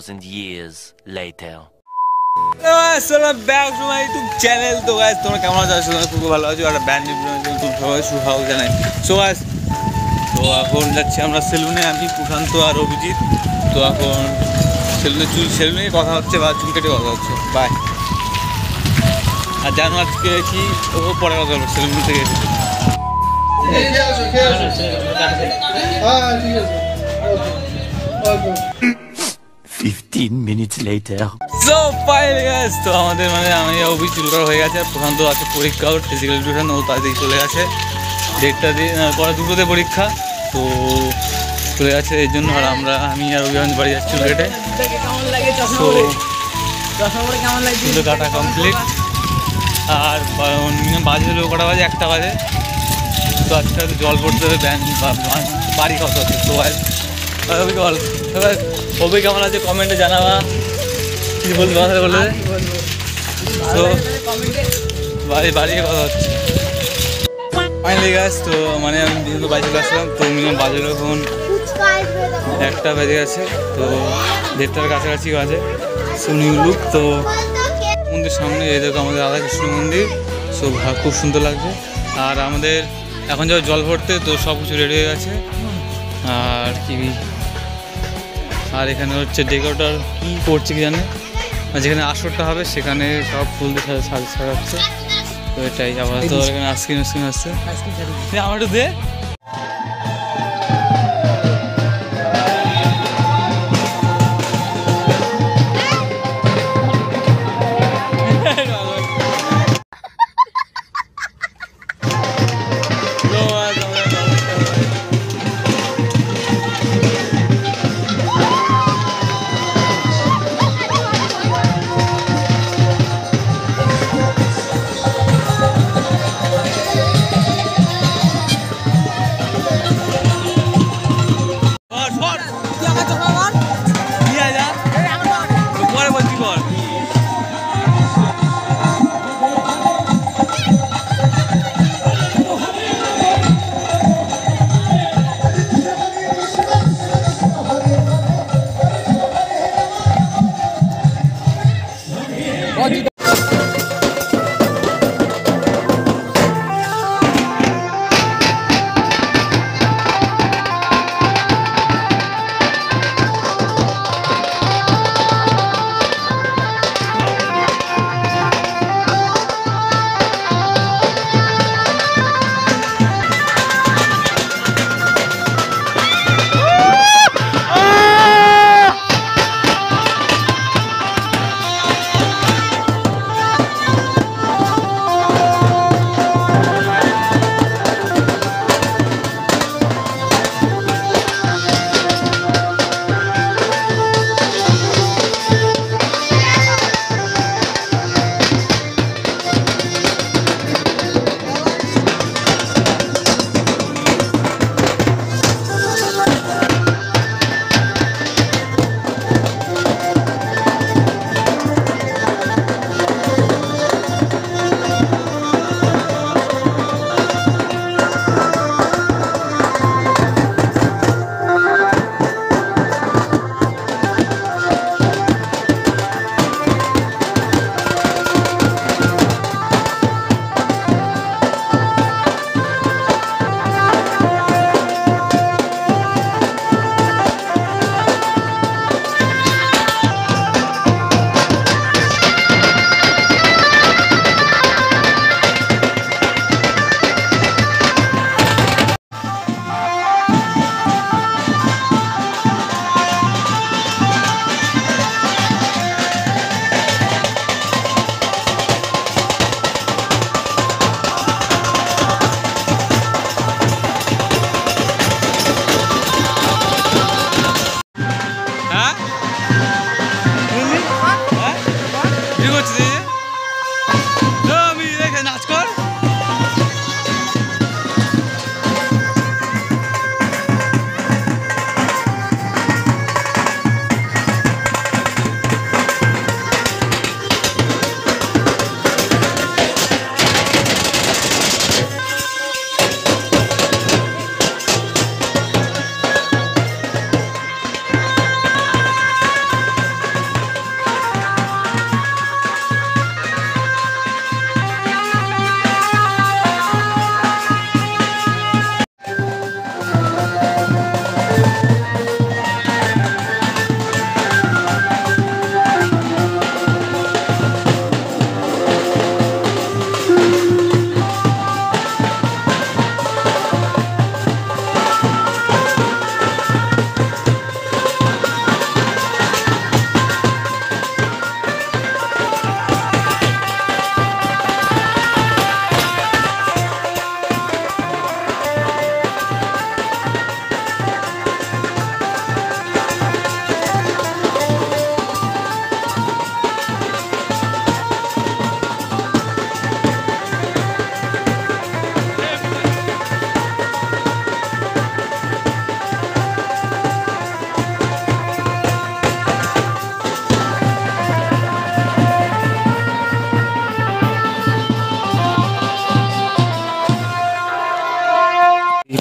2,000 years later. Back to my YouTube channel. তো guys তোমরা কেমন আছো? খুব ভালো আছো। আর ব্যান্ড সবাই সুহাও জানাই। সো গাইস তো এখন যাচ্ছি আমরা সেলুনে, আমি প্রশান্ত আর অভিজিৎ। তো এখন সেলুনে কথা হচ্ছে বা চুল কেটে কথা হচ্ছে। বাই। আর জানো আজকে কি ও পরে কথা হলো, সেলুন থেকে এসেছে। 15 minutes later. So finally guys তো আমাদের আমি অভি চুলটা হয়ে গেছে। প্রশান্ত আছে পরীক্ষা, ওর ফিজিক্যাল এডুকেশন, ও তাড়াতাড়ি চলে গেছে। ডেটটা দিয়ে পরে দুটোতে পরীক্ষা, তো চলে গেছে এই জন্য। আর আমি আর অভিমান বাড়ি যাচ্ছি চুল কেটে। তো চুল কাটা কমপ্লিট। আর বাজে হলো কটা বাজে, 1টা বাজে। তো আজকে হয়তো জল পড়তে হবে, বাড়ি কত হচ্ছে। তো অভি বল, অভি কেমন আছে কমেন্টে জানাবা। কিছু বলতে কথা বলবে? তো বাড়ি কথা হচ্ছে ফাইনালি গাছ। তো আমি যেহেতু বাড়ি চলে আসলাম, তো মিনিমাম বাজে এখন 1টা বেজে গেছে। তো 1:30টার কাছাকাছি বাজে। সুনিউ লুক। তো মন্দির সামনে এই দেখো আমাদের রাধাকৃষ্ণ মন্দির। সো খুব সুন্দর লাগছে। আর আমাদের এখন যাবে জল ভরতে, তো সব কিছু রেডি হয়ে গেছে। আর এখানে হচ্ছে ডেকোরেটর কী করছে কি জানে, যেখানে আসরটা হবে সেখানে সব ফুল দিয়ে সাজাচ্ছে। তো এটাই আবার তো এখানে আইসক্রিম আসছে। আমার একটু দে।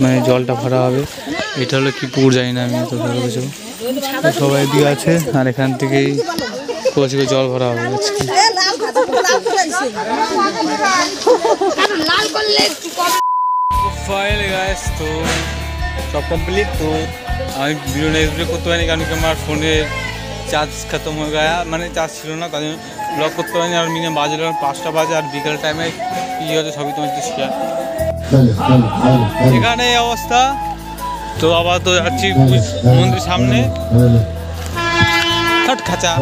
মানে জলটা ভরা হবে। এটা হলো কি পুকুর জানি না আমি, তো কিছু সবাই দিকে আছে আর এখান থেকেই কচি করে জল ভরা হবে। ফাইনালি গাইস তো সব কমপ্লিট। তো আমি ভিডিও নেক্সট ভিডিও করতে পারিনি কারণ কি আমার ফোনের চার্জ খতম হয়ে গেছে, মানে চার্জ ছিল না, তাই জন্য ব্লগ করতে পারিনি। আর মিনিমাম বাজে 5টা বাজে আর বিকেল টাইমে কী হচ্ছে সবই তোমার শেয়ার। এখানে এই অবস্থা। তো আবার তো যাচ্ছি মন্দির সামনে খাঁচা।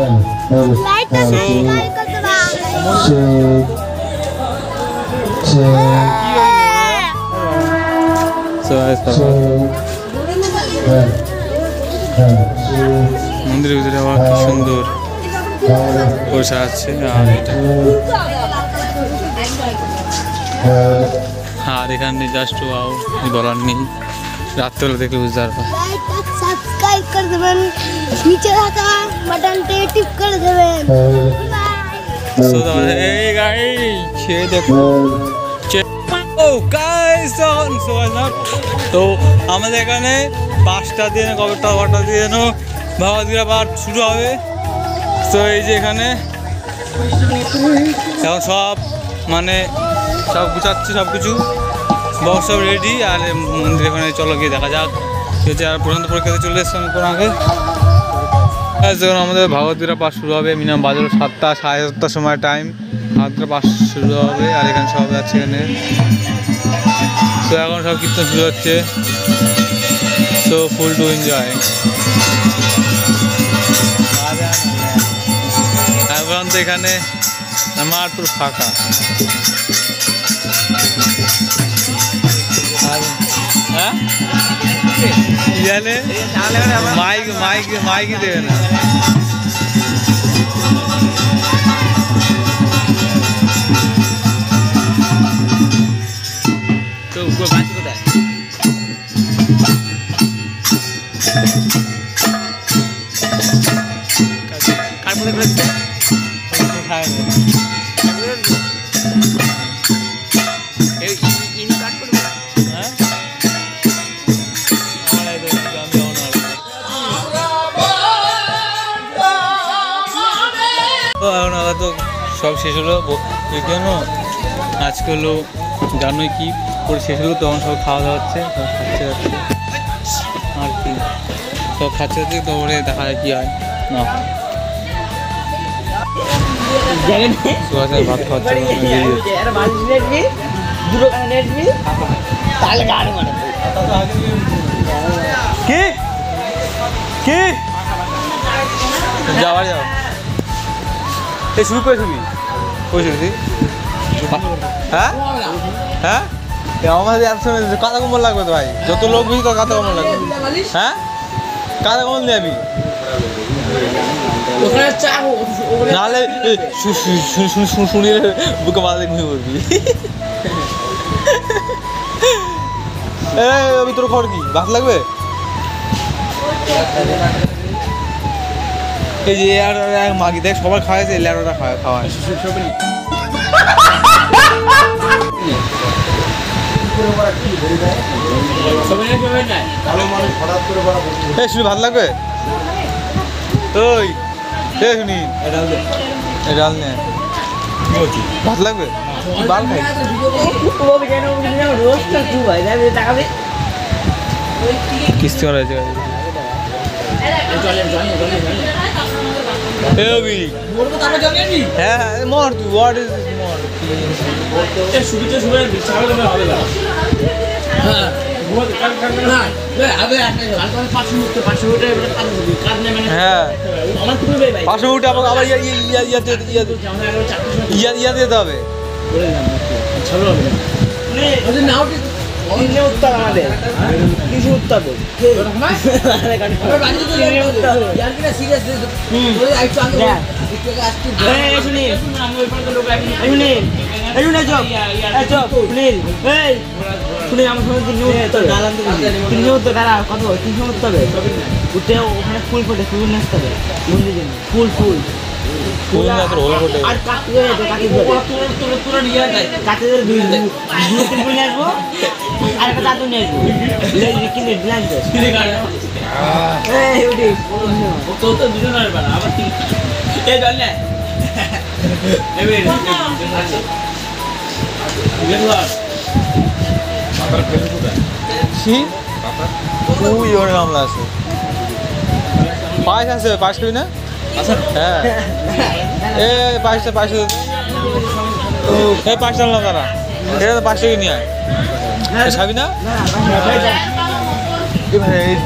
মন্দিরের ভিতরে আবার কি সুন্দর বসে আছে। আর এখানে জাস্ট বলার নেই, রাত্রেবেলা দেখলে বুঝতে পারবো। সাবস্ক্রাইব করে দেবেন, নিচে থাকা বাটনটা টিপ করে দেবেন। তো আমাদের এখানে 5টা দিয়ে কটা দিয়ে যেন ভগবদ্গীতা পাঠ শুরু হবে। তো এই যে এখানে এখন সব মানে সব গুছাচ্ছি, সব কিছু বক্স সব রেডি। আর মন্দির এখানে চলো গিয়ে দেখা যাক। আর পর্যন্ত পরীক্ষাতে চলে এসছে আমি কোনো আগে। যখন আমাদের ভগবদ্গীতা পাঠ শুরু হবে, মিনিমাম বাজে 7টা সাড়ে 7টার সময় টাইম, ভগবদ্গীতা পাঠ শুরু হবে। আর এখানে সব যাচ্ছে এখানে। তো এখন সব কীর্তন শুরু হচ্ছে। So full to enjoy. এখন তো এখানে আমার পুরো ফাঁকা। হ্যাঁ জানে মাইক দেবে না। তো কোথায় কার মধ্যে করেছে তো সব শেষ হলো। কেন আজকে হলো জানোই কি করে শেষ হলো, তখন সব খাওয়া দাওয়া হচ্ছে, সব খাচ্ছে যাচ্ছে আর কি, সব খাচ্ছে যাচ্ছে। তারপরে দেখা যায় কী হয় না ভাত খাওয়াচ্ছে। কি কি যাওয়া যাও এই শুরু করে শুবি ওই শুরু। হ্যাঁ হ্যাঁ আমাদের কাঁথা কম্বল লাগবে তো ভাই, যত লোক বুঝি তো কাঁথা কম্বল লাগবে। হ্যাঁ কাঁথা কম্বল নিয়ে যাবি নাহলে শুনিয়ে বুকে মাথা ঘুমিয়ে পড়বি। আমি তোর খবর কি ভাত লাগবে? এই যে মাগি দেখ সবার খাওয়াইছে, ল্যারোটা খাওয়ায়। শুনি ভাত লাগবে? ওই শুনি ডাল নে ভাত লাগবে? ডাল খাই কিস্তি করা হয়েছে। হ্যাঁ মর তুই হোয়াট ইজ ইয়াতে যেতে হবে। উত্তর আমাদের কিছু উত্তর শুনে আমার সঙ্গে 3 উত্তর দাঁড়া কত 300 উঠতে হবে। উঠে ওখানে ফুল ফোটে ফুল নাচতে হবে মন্দির জন্য ফুল ফুল কোন না তোর হলো বটে আর কাটতে গেলে তো কাটতে গেলে পুরো নিয়ে যায় কাটতে গেলে দুই তিন নিয়ে আসবো আর একটা দাদু নিয়ে আসবো লেগে কিনে দিলাম তো এই উঠি তো তো দুজন আর বাড়া আবার এই জল নে এবে মাথার ফেলে কোথায় কি ওই ওর মামলা আছে পায়েস আছে পায়েস খাবি না হ্যাঁ এ পায়েসটা পায়েস এই পায়েসটা আনলাম তারা এটা তো 5 টাকা নিয়ে আয় খাবি না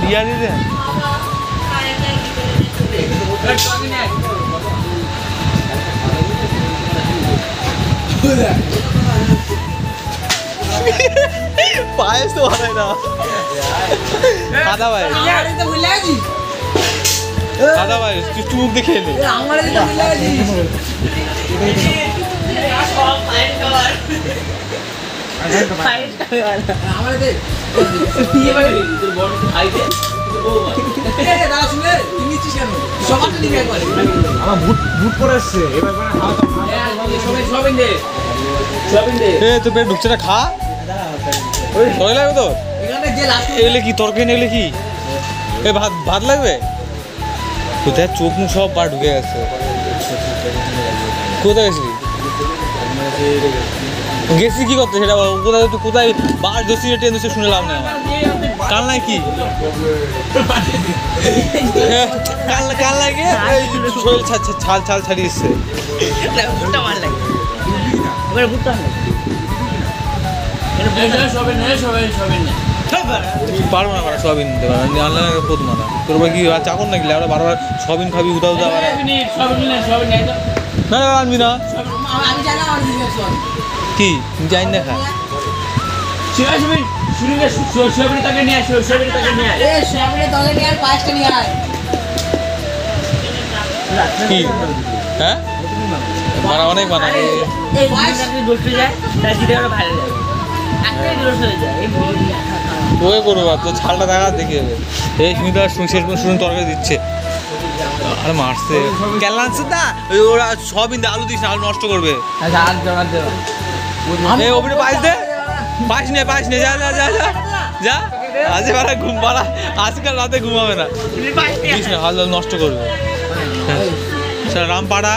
দিয়া দিতে পায়েস তো হয় না খাদা ভাই খাদা ভাই তুই চুপ দেখে এলি আমার বুট পরে আসছে এবার তো পেট ঢুকছে না খা দই লাগবে তোর এগুলো কি তরকারি এগুলো কি এ ভাত ভাত লাগবে কোথায় চোখ মুখ সব বার ঢুকে গেছে কোথায় গেছিলি গেছি কি করতে সেটা কোথায় তুই কোথায় বার দোষী ট্রেন দোষে শুনে লাভ নেই আমার কাল নাই কি কাল লাগে শরীর ছাল ছাল ছাড়িয়ে এসছে ভুট্টা মার লাগে এবার ভুট্টা পারবো না সয়াবিন নিতে পারবো আনলে প্রথম আনা তোর কি চাকর নাকি আমরা বারবার সয়াবিন খাবি উদা উদা না আনবি না কি জানি না খা কি হ্যাঁ বানা অনেক বানা ওই করবো তো ছালটা দেখা দেখে যাবে এই সুমিতা শেষ শুনুন তরকারি দিচ্ছে আরে মারছে কেন আনছে না ওরা সবই আলু দিস না আলু নষ্ট করবে ওপরে পাইস দে পাইস নে যা যা যা যা যা আজকে বেলা ঘুম পাড়া আজকাল রাতে ঘুমাবে না দিস না আলু নষ্ট করবে স্যার রামপাড়া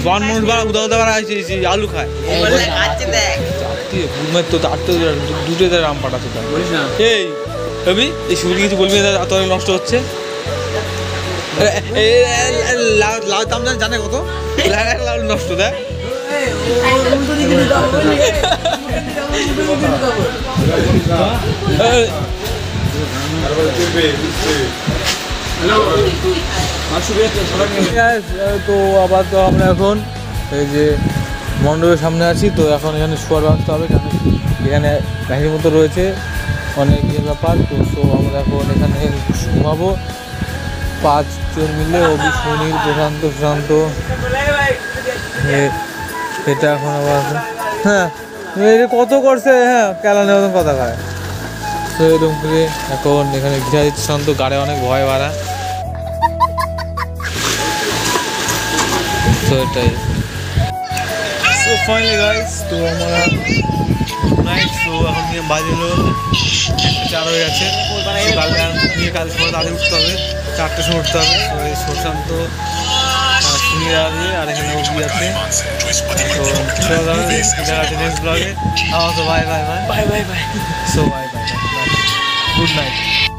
বনমনুষ বাড়া উদা উদা বাড়া আলু খায় ঘুমের তো তার তো দুটো রামপাড়া তো এই রবি এই শুরু কিছু বলবি তোর নষ্ট হচ্ছে লাউ দাম জানে কত লাউ নষ্ট দেয় তো আবার তো আমরা এখন এই যে মণ্ডপের সামনে আছি তো এখন এখানে শোয়ার ব্যবস্থা হবে কেন এখানে গাড়ির মতো রয়েছে অনেক ব্যাপার তো আমরা এখন এখানে ঘুমাবো 5 জন মিলে অভি সুনীল প্রশান্ত এটা এখন আবার হ্যাঁ কত করছে হ্যাঁ কেলানের মতন কথা খায় তো এরকম করে এখন এখানে ঘিরা দিচ্ছে শান্ত গাড়ি অনেক ভয় বাড়া তো এটাই সো ফাইনালি গাইস তো আমরা নাইট তো এখন নিয়ে বাজলো 4 হয়ে গেছে কাল সময় তাদের উঠতে হবে 4টার সময় উঠতে হবে তো এই সুশান্ত সুনীল আছে আর এখানে অভি আছে তো দেখা যাচ্ছে নেক্সট ব্লগে bye bye bye bye bye bye so bye bye good night